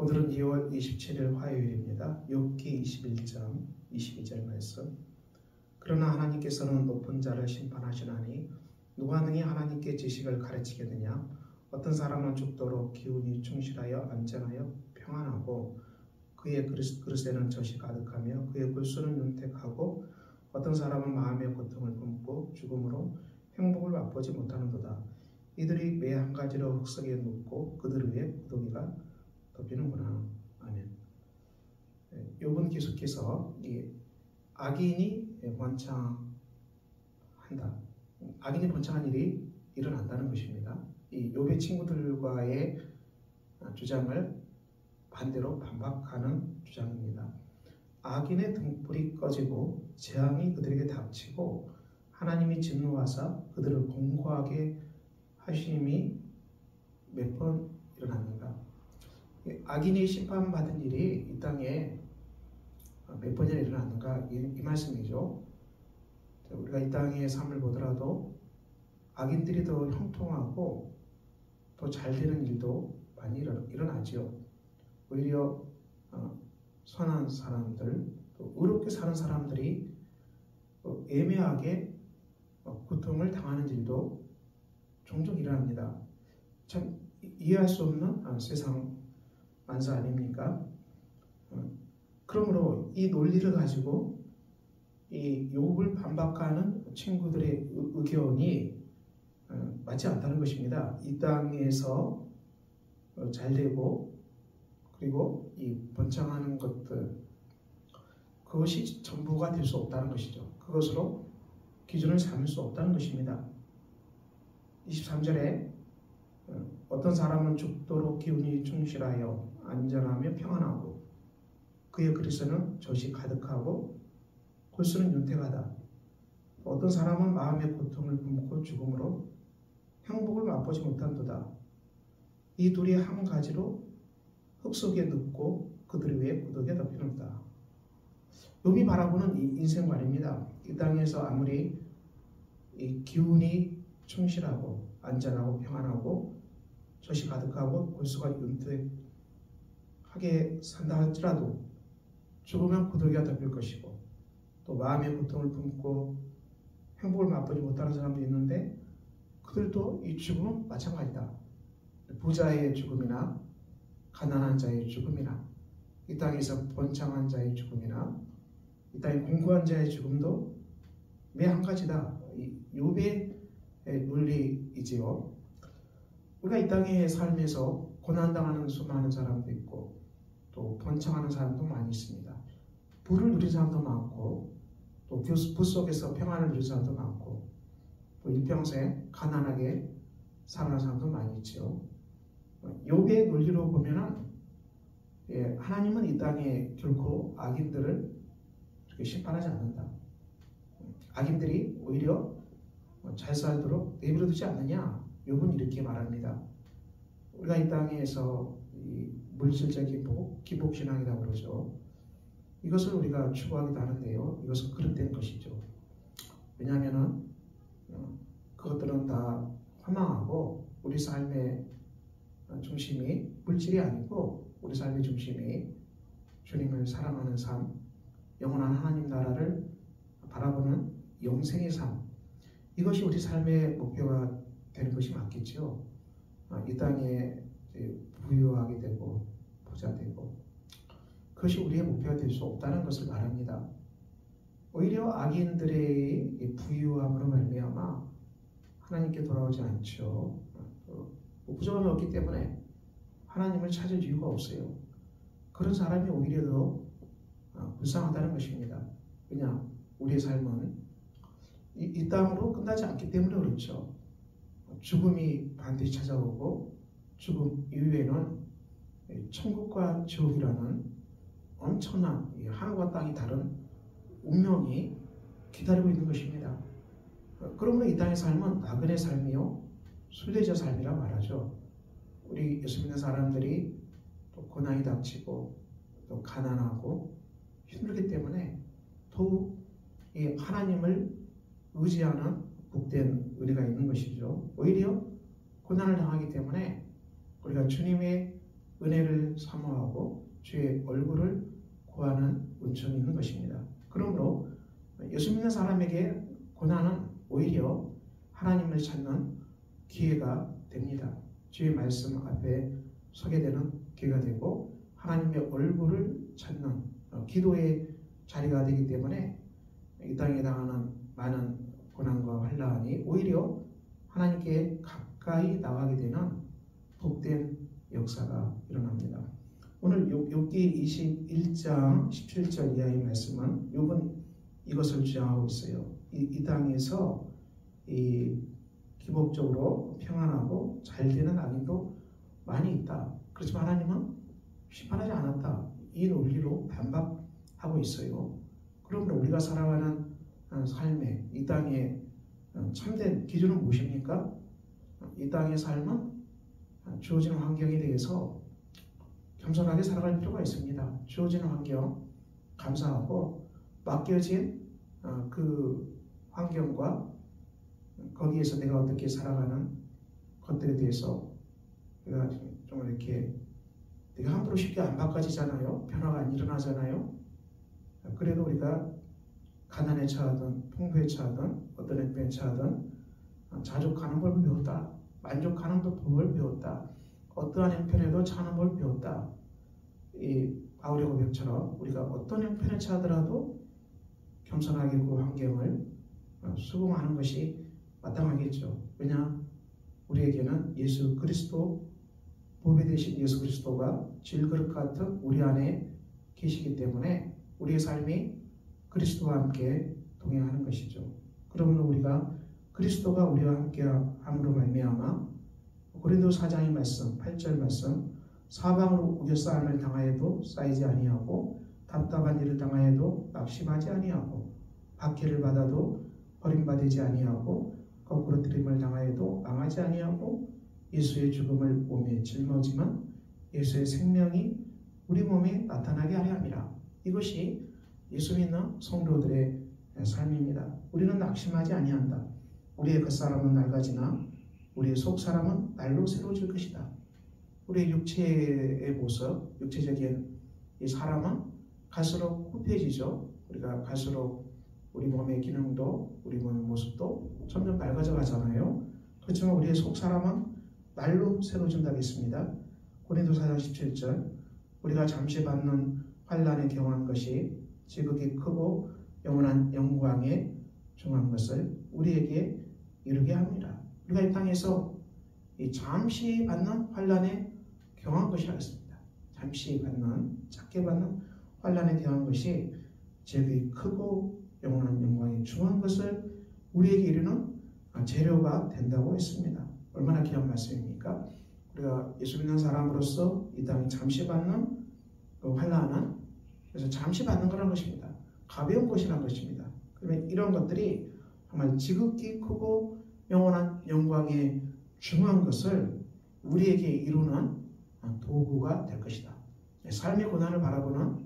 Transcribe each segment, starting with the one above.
오늘은 2월 27일 화요일입니다. 욥기 21장 22절 말씀. 그러나 하나님께서는 높은 자를 심판하시나니 누가 능히 하나님께 지식을 가르치겠느냐? 어떤 사람은 죽도록 기운이 충실하여 안전하여 평안하고 그의 그릇에는 젖이 가득하며 그의 골수는 윤택하고 어떤 사람은 마음의 고통을 품고 죽음으로 행복을 맛보지 못하는도다. 이들이 매 한 가지로 흙속에 눕고 그들 위에 구더기가 덮이는구나. 아멘. 욥은 계속해서 악인이 번창한다. 악인이 번창한 일이 일어난다는 것입니다. 이 욥의 친구들과의 주장을 반대로 반박하는 주장입니다. 악인의 등불이 꺼지고 재앙이 그들에게 닥치고 하나님이 진노하사 그들을 공고하게 하심이 몇 번 일어납니다. 악인이 심판받은 일이 이 땅에 몇 번이나 일어났는가 이 말씀이죠. 우리가 이 땅의 삶을 보더라도 악인들이 더 형통하고 더 잘 되는 일도 많이 일어나죠. 오히려 선한 사람들, 또 의롭게 사는 사람들이 애매하게 고통을 당하는 일도 종종 일어납니다. 참 이해할 수 없는 세상 만사 아닙니까? 그러므로 이 논리를 가지고 이 욥을 반박하는 친구들의 의견이 맞지 않다는 것입니다. 이 땅에서 잘 되고 그리고 이 번창하는 것들 그것이 전부가 될 수 없다는 것이죠. 그것으로 기준을 삼을 수 없다는 것입니다. 23절에 어떤 사람은 죽도록 기운이 충실하여 안전하며 평안하고 그의 그릇에는 젖이 가득하고 골수는 윤택하다. 어떤 사람은 마음의 고통을 품고 죽음으로 행복을 맛보지 못한도다. 이 둘이 한 가지로 흙 속에 눕고 그들 위에 구더기가 덮이는도다. 욥이 바라보는 이 인생관입니다. 이 땅에서 아무리 이 기운이 충실하고 안전하고 평안하고 젖이 가득하고 골수가 윤택하게 산다 할지라도 죽으면 구더기가 덮일 것이고 또 마음의 고통을 품고 행복을 맛보지 못하는 사람도 있는데 그들도 이 죽음은 마찬가지다. 부자의 죽음이나 가난한 자의 죽음이나 이 땅에서 번창한 자의 죽음이나 이 땅에 공고한 자의 죽음도 매 한 가지다. 욥의 논리이지요. 우리가 이 땅의 삶에서 고난당하는 수많은 사람도 있고 또 번창하는 사람도 많이 있습니다. 부를 누린 사람도 많고 또 부 속에서 평안을 누린 사람도 많고 또 일평생 가난하게 살아가는 사람도 많이 있죠. 욥의 논리로 보면은 하나님은 이 땅에 결코 악인들을 그렇게 심판하지 않는다. 악인들이 오히려 잘 살도록 내버려 두지 않느냐? 욥은 이렇게 말합니다. 우리가 이 땅에서 이 물질적인 기복신앙이라고 그러죠. 이것을 우리가 추구하기도 하는데요. 이것은 그릇된 것이죠. 왜냐하면 그것들은 다 허망하고 우리 삶의 중심이 물질이 아니고 우리 삶의 중심이 주님을 사랑하는 삶, 영원한 하나님 나라를 바라보는 영생의 삶, 이것이 우리 삶의 목표가 되는 것이 맞겠죠. 이 땅에 부유하게 되고 부자 되고 그것이 우리의 목표가 될 수 없다는 것을 말합니다. 오히려 악인들의 부유함으로 말미암아 하나님께 돌아오지 않죠. 부족함이 없기 때문에 하나님을 찾을 이유가 없어요. 그런 사람이 오히려 더 불쌍하다는 것입니다. 그냥 우리의 삶은 이 땅으로 끝나지 않기 때문에 그렇죠. 죽음이 반드시 찾아오고 죽음 이후에는 천국과 지옥이라는 엄청난 하늘과 땅이 다른 운명이 기다리고 있는 것입니다. 그러므로 이 땅의 삶은 나그네 삶이요 순례자 삶이라 말하죠. 우리 예수 믿는 사람들이 또 고난이 닥치고 또 가난하고 힘들기 때문에 더욱 이 하나님을 의지하는 복된 의리가 있는 것이죠. 오히려 고난을 당하기 때문에 우리가 주님의 은혜를 사모하고 주의 얼굴을 구하는 은총이 있는 것입니다. 그러므로 예수 믿는 사람에게 고난은 오히려 하나님을 찾는 기회가 됩니다. 주의 말씀 앞에 서게 되는 기회가 되고 하나님의 얼굴을 찾는 기도의 자리가 되기 때문에 이 땅에 당하는 많은 고난과 환난이 오히려 하나님께 가까이 나가게 되는 복된 역사가 일어납니다. 오늘 욥기 21장 17절 이하의 말씀은 욥은 이것을 주장하고 있어요. 이 땅에서 기복적으로 평안하고 잘 되는 악인도 많이 있다. 그렇지만 하나님은 심판하지 않았다. 이 논리로 반박하고 있어요. 그러므로 우리가 살아가는 삶의 이 땅의 참된 기준은 무엇입니까? 이 땅의 삶은 주어지는 환경에 대해서 겸손하게 살아갈 필요가 있습니다. 주어지는 환경 감사하고 맡겨진 그 환경과 거기에서 내가 어떻게 살아가는 것들에 대해서 우리가 좀 이렇게 내가 함부로 쉽게 안 바꿔지잖아요. 변화가 안 일어나잖아요. 그래도 우리가 가난에 처하든 풍부에 처하든 어떤 형편에 처하든 자족하는 법을 배웠다. 만족하는 법을 배웠다. 어떠한 형편에도 처하는 법을 배웠다. 이 바울의 고백처럼 우리가 어떤 형편에 처하더라도 겸손하게 그 환경을 수긍하는 것이 마땅하겠죠. 왜냐? 우리에게는 예수 그리스도 보배 되신 예수 그리스도가 질그릇 같은 우리 안에 계시기 때문에 우리의 삶이 그리스도와 함께 동행하는 것이죠. 그러므로 우리가 그리스도가 우리와 함께 함으로 말미암아 고린도 4장의 말씀 8절 말씀 사방으로 우겨싸움을 당하여도 쌓이지 아니하고 답답한 일을 당하여도 낙심하지 아니하고 박해를 받아도 버림받지 아니하고 거꾸로 들임을 당하여도 망하지 아니하고 예수의 죽음을 몸에 짊어지면 예수의 생명이 우리 몸에 나타나게 하려 함이라. 이것이 예수 믿는 성도들의 삶입니다. 우리는 낙심하지 아니한다. 우리의 겉사람은 낡아지나 우리의 속사람은 날로 새로워질 것이다. 우리의 육체의 모습, 육체적인 이 사람은 갈수록 후패해지죠. 우리가 갈수록 우리 몸의 기능도 우리 몸의 모습도 점점 낡아져 가잖아요. 그렇지만 우리의 속사람은 날로 새로워진다고 했습니다. 고린도 4장 17절 우리가 잠시 받는 환난에 경한 것이 지극히 크고 영원한 영광에 중한 것을 우리에게 이루게 합니다. 우리가 이 땅에서 이 잠시 받는 환난에 경한 것이 하겠습니다. 잠시 받는 작게 받는 환난에 경한 것이 지극히 크고 영원한 영광에 중한 것을 우리에게 이루는 재료가 된다고 했습니다. 얼마나 귀한 말씀입니까? 우리가 예수 믿는 사람으로서 이 땅에 잠시 받는 그 환난은 그래서 잠시 받는 거라는 것입니다. 가벼운 것이라는 것입니다. 그러면 이런 것들이 정말 지극히 크고 영원한 영광에 중요한 것을 우리에게 이루는 도구가 될 것이다. 삶의 고난을 바라보는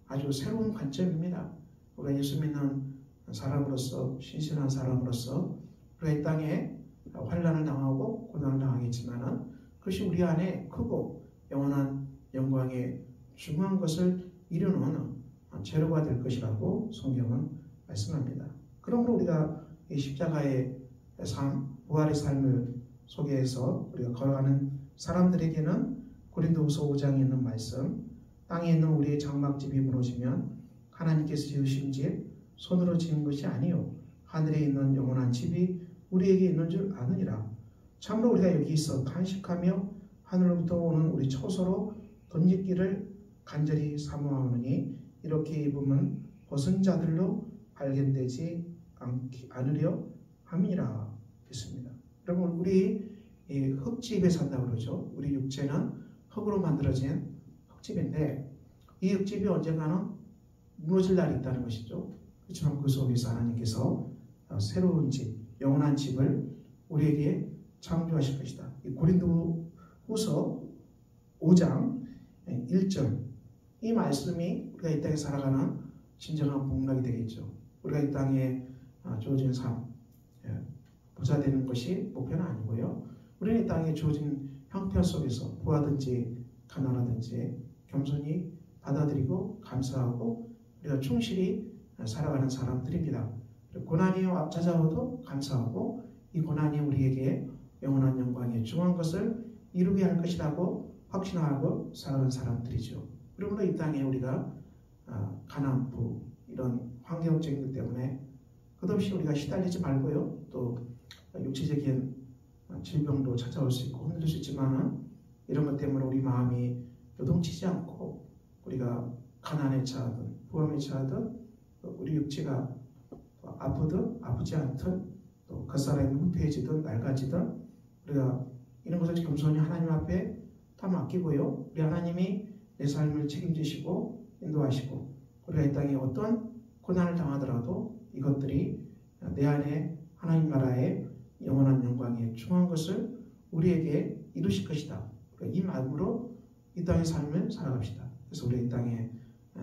아주 새로운 관점입니다. 우리가 예수 믿는 사람으로서 신실한 사람으로서 우리가 이 땅에 환난을 당하고 고난을 당하겠지만 그것이 우리 안에 크고 영원한 영광에 중요한 것을 이루는 재료가 될 것이라고 성경은 말씀합니다. 그러므로 우리가 이 십자가의 삶, 부활의 삶을 속에서 우리가 걸어가는 사람들에게는 고린도후서 5장에 있는 말씀, 땅에 있는 우리의 장막집이 무너지면 하나님께서 지으신 집, 손으로 지은 것이 아니요 하늘에 있는 영원한 집이 우리에게 있는 줄 아느니라. 참으로 우리가 여기 있어 탄식하며 하늘로부터 오는 우리 처소로 덧입기를 간절히 사모하노니 이렇게 입으면 벗은 자들로 발견되지 않으려 함이라 했습니다. 여러분 우리 흙집에 산다 그러죠. 우리 육체는 흙으로 만들어진 흙집인데 이 흙집이 언젠가는 무너질 날이 있다는 것이죠. 그렇지만 그 속에서 하나님께서 새로운 집, 영원한 집을 우리에게 창조하실 것이다. 고린도후서 5장 1절 이 말씀이 우리가 이 땅에 살아가는 진정한 복락이 되겠죠. 우리가 이 땅에 주어진 삶, 부자 되는 것이 목표는 아니고요. 우리는 이 땅에 주어진 형편 속에서 부하든지 가난하든지 겸손히 받아들이고 감사하고 우리가 충실히 살아가는 사람들입니다. 고난이 찾아와도 감사하고 이 고난이 우리에게 영원한 영광에 중요한 것을 이루게 할 것이라고 확신하고 살아가는 사람들이죠. 그러므로 이 땅에 우리가 가난부 이런 환경적인 것 때문에 끝없이 우리가 시달리지 말고요. 또 육체적인 질병도 찾아올 수 있고 힘들 수 있지만은 이런 것 때문에 우리 마음이 요동치지 않고 우리가 가난에 처하든 부함에 처하든 우리 육체가 아프든 아프지 않든 또 겉사람이 후패해지든 낡아지든 우리가 이런 것을 겸손히 하나님 앞에 다 맡기고요. 우리 하나님이 내 삶을 책임지시고 인도하시고 우리가 이 땅에 어떤 고난을 당하더라도 이것들이 내 안에 하나님 나라의 영원한 영광에 중요한 것을 우리에게 이루실 것이다. 이 마음으로 이 땅의 삶을 살아갑시다. 그래서 우리 이 땅의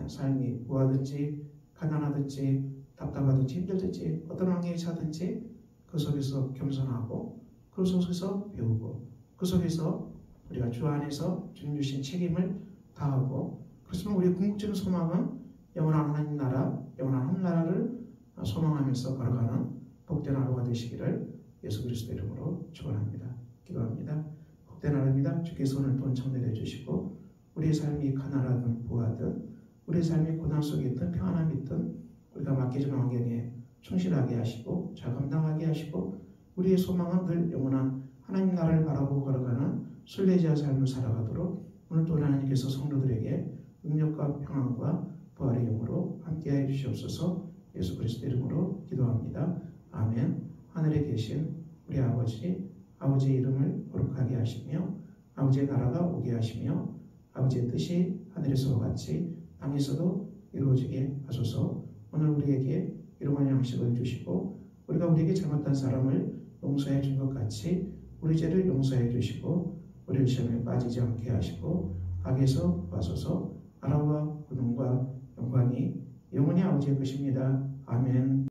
삶이 뭐하든지 가난하든지 답답하든지 힘들든지 어떤 환경에 처하든지 그 속에서 겸손하고 그 속에서 배우고 그 속에서 우리가 주 안에서 주님 주신 책임을 다하고 그렇지만 우리의 궁극적인 소망은 영원한 하나님 나라, 영원한 하늘나라를 소망하면서 걸어가는 복된 하루가 되시기를 예수 그리스도 이름으로 축원합니다. 기도합니다. 복된 하루입니다. 주께서 오늘 또 청내해 주시고 우리의 삶이 가난하든 부하든 우리의 삶이 고난 속에 있든 평안함이 있든 우리가 맡겨진 환경에 충실하게 하시고 잘 감당하게 하시고 우리의 소망은 늘 영원한 하나님 나라를 바라보고 걸어가는 순례자의 삶을 살아가도록 오늘도 하나님께서 성도들에게 능력과 평안과 부활의 영으로 함께해 주시옵소서. 예수 그리스도 이름으로 기도합니다. 아멘. 하늘에 계신 우리 아버지의 이름을 거룩하게 하시며 아버지의 나라가 오게 하시며 아버지의 뜻이 하늘에서와 같이 땅에서도 이루어지게 하소서. 오늘 우리에게 일용할 양식을 주시고 우리가 우리에게 잘못한 사람을 용서해 준 것 같이 우리 죄를 용서해 주시고 우리를 시험에 빠지지 않게 하시고 악에서 구하소서. 나라와 권능과 영광이 영원히 아버지의 것입니다. 아멘.